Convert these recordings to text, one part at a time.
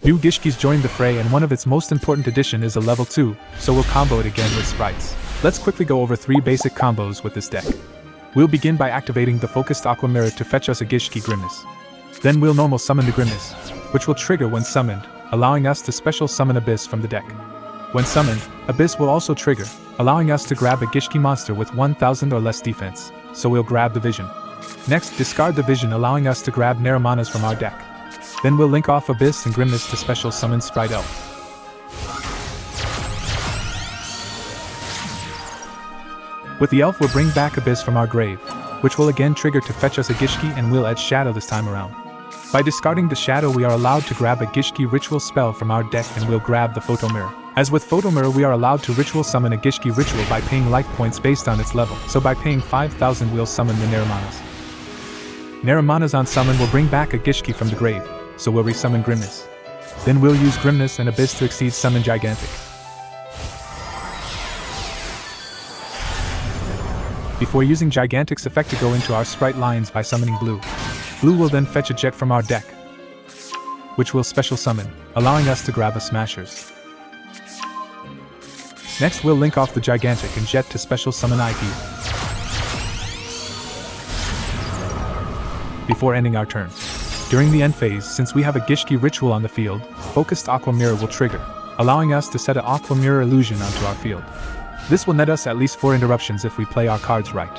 New GISHKI's joined the fray, and one of its most important addition is a level 2, so we'll combo it again with Sprights. Let's quickly go over 3 basic combos with this deck. We'll begin by activating the focused Aquamirror to fetch us a GISHKI Grimness. Then we'll normal summon the Grimness, which will trigger when summoned, allowing us to special summon Abyss from the deck. When summoned, Abyss will also trigger, allowing us to grab a GISHKI monster with 1000 or less defense, so we'll grab the Vision. Next, discard the Vision, allowing us to grab Neremanas from our deck. Then we'll link off Abyss and Grimness to special summon Sprite Elf. With the Elf, we'll bring back Abyss from our grave, which will again trigger to fetch us a GISHKI, and we'll add Shadow this time around. By discarding the Shadow, we are allowed to grab a GISHKI ritual spell from our deck, and we'll grab the Photo Mirror. As with Photo Mirror, we are allowed to ritual summon a GISHKI ritual by paying life points based on its level, so by paying 5000 we'll summon the Neremanas. Neremanas on summon will bring back a GISHKI from the grave, so we'll resummon Grimness. Then we'll use Grimness and Abyss to exceed summon Gigantic. Before using Gigantic's effect to go into our Sprite lines by summoning Blue. Blue will then fetch a Jet from our deck, which will special summon, allowing us to grab a Smashers. Next, we'll link off the Gigantic and Jet to special summon IP. Before ending our turn. During the end phase, since we have a GISHKI ritual on the field, focused Aquamirror will trigger, allowing us to set an Aquamirror illusion onto our field. This will net us at least 4 interruptions if we play our cards right.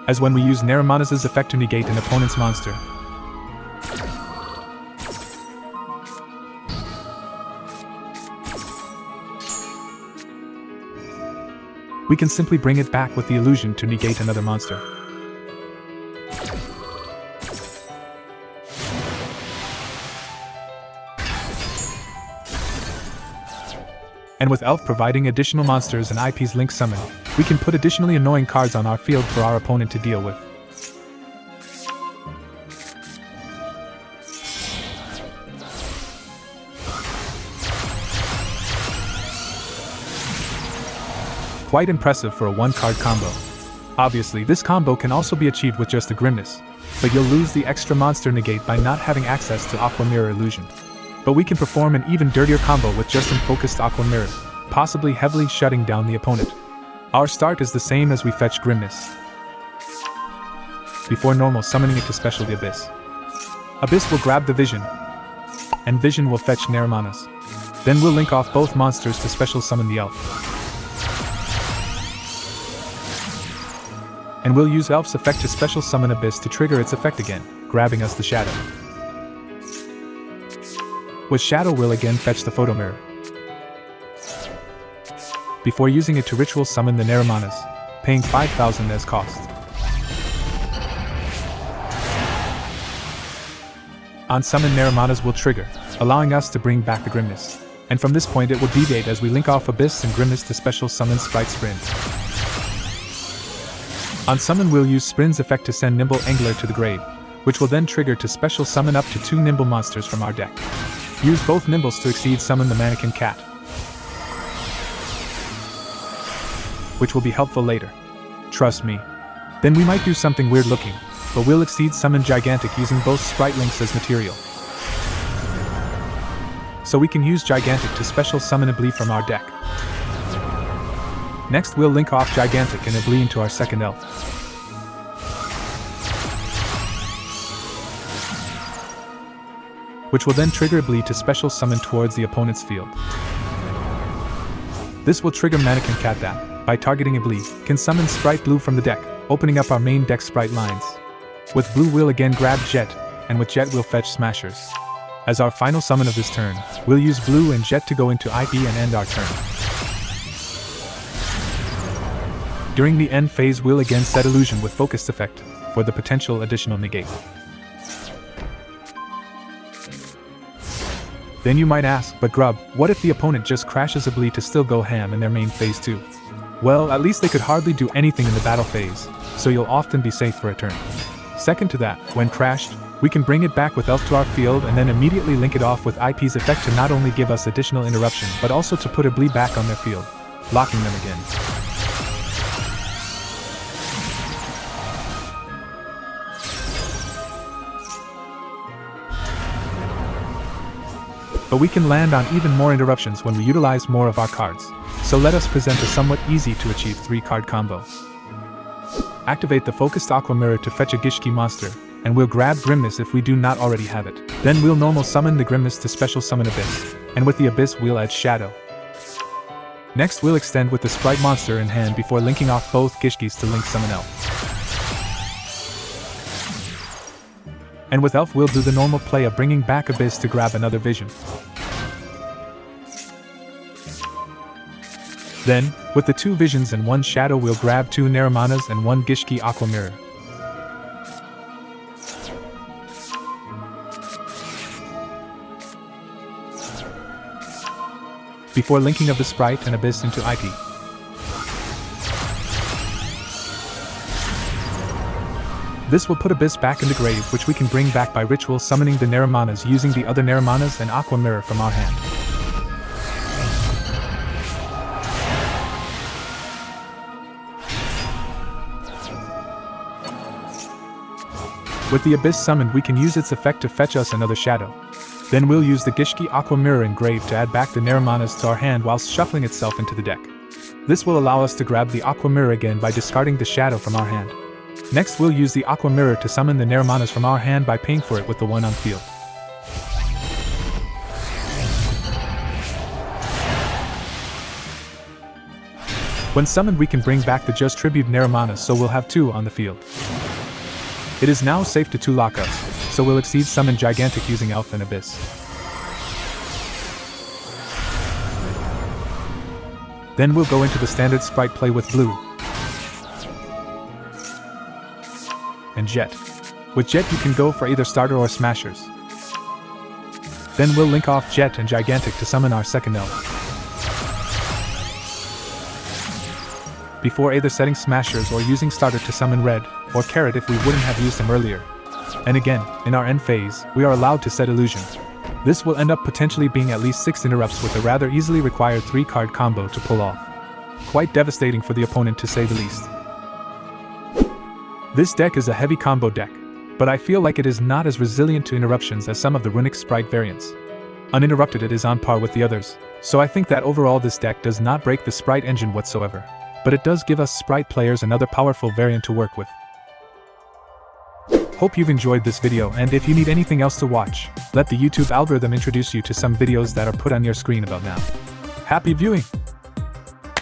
As when we use Neremanas' effect to negate an opponent's monster. We can simply bring it back with the illusion to negate another monster. And with Elf providing additional monsters and IP's link summon, we can put additionally annoying cards on our field for our opponent to deal with. Quite impressive for a 1-card combo. Obviously, this combo can also be achieved with just a Grimness, but you'll lose the extra monster negate by not having access to Aquamirror illusion. But we can perform an even dirtier combo with just an focused Aquamirror, possibly heavily shutting down the opponent. Our start is the same as we fetch Grimness, before normal summoning it to special the Abyss. Abyss will grab the Vision, and Vision will fetch Neremanas. Then we'll link off both monsters to special summon the Elf. And we'll use Elf's effect to special summon Abyss to trigger its effect again, grabbing us the Shadow. With Shadow, we'll again fetch the Photo Mirror, before using it to ritual summon the Neremanas, paying 5000 as cost. On summon, Neremanas will trigger, allowing us to bring back the Grimness. And from this point it will deviate as we link off Abyss and Grimness to special summon Sprite Sprint. On summon, we'll use Sprin's effect to send Nimble Angler to the grave, which will then trigger to special summon up to 2 Nimble monsters from our deck. Use both Nimbles to exceed summon the Mannequin Cat, which will be helpful later. Trust me. Then we might do something weird looking, but we'll exceed summon Gigantic using both Sprite links as material. So we can use Gigantic to special summon Ablee from our deck. Next, we'll link off Gigantic and Ablee into our second Elf, which will then trigger Ablee to special summon towards the opponent's field. This will trigger Mannequin Cat that, by targeting Ablee, can summon Sprite Blue from the deck, opening up our main deck Sprite lines. With Blue, we'll again grab Jet, and with Jet we'll fetch Smashers. As our final summon of this turn, we'll use Blue and Jet to go into IP and end our turn. During the end phase, we'll again set Illusion with Focused Effect, for the potential additional negate. Then you might ask, but Grub, what if the opponent just crashes Ablee to still go ham in their main phase too? Well, at least they could hardly do anything in the battle phase, so you'll often be safe for a turn. Second to that, when crashed, we can bring it back with Elf to our field and then immediately link it off with IP's effect to not only give us additional interruption but also to put Ablee back on their field. locking them again. But we can land on even more interruptions when we utilize more of our cards. So let us present a somewhat easy to achieve 3-card combo. Activate the focused Aquamirror to fetch a GISHKI monster, and we'll grab Grimness if we do not already have it. Then we'll normal summon the Grimness to special summon Abyss, and with the Abyss we'll add Shadow. Next we'll extend with the Sprite monster in hand before linking off both GISHKIs to link summon Elf. And with Elf we'll do the normal play of bringing back Abyss to grab another vision. Then, with the 2 visions and 1 shadow we'll grab 2 Neremanas and 1 GISHKI Aquamirror. Before linking of the Sprite and Abyss into IT. This will put Abyss back in the grave, which we can bring back by ritual summoning the Neremanas using the other Neremanas and Aquamirror from our hand. With the Abyss summoned we can use its effect to fetch us another shadow. Then we'll use the GISHKI Aquamirror in grave to add back the Neremanas to our hand whilst shuffling itself into the deck. This will allow us to grab the Aquamirror again by discarding the shadow from our hand. Next we'll use the Aquamirror to summon the Neremanas from our hand by paying for it with the 1 on field. When summoned we can bring back the just tribute Neremanas, so we'll have 2 on the field. It is now safe to 2-lock us, so we'll exceed summon Gigantic using Elf and Abyss. Then we'll go into the standard Sprite play with Blue and Jet. With Jet you can go for either starter or smashers. Then we'll link off Jet and Gigantic to summon our second Elf. Before either setting smashers or using starter to summon Red or Carrot if we wouldn't have used them earlier. And again, in our end phase, we are allowed to set illusion. This will end up potentially being at least 6 interrupts with a rather easily required 3-card combo to pull off. Quite devastating for the opponent to say the least. This deck is a heavy combo deck, but I feel like it is not as resilient to interruptions as some of the Runick Sprite variants. Uninterrupted it is on par with the others, so I think that overall this deck does not break the Sprite engine whatsoever. But it does give us Sprite players another powerful variant to work with. Hope you've enjoyed this video, and if you need anything else to watch, let the YouTube algorithm introduce you to some videos that are put on your screen about now. Happy viewing!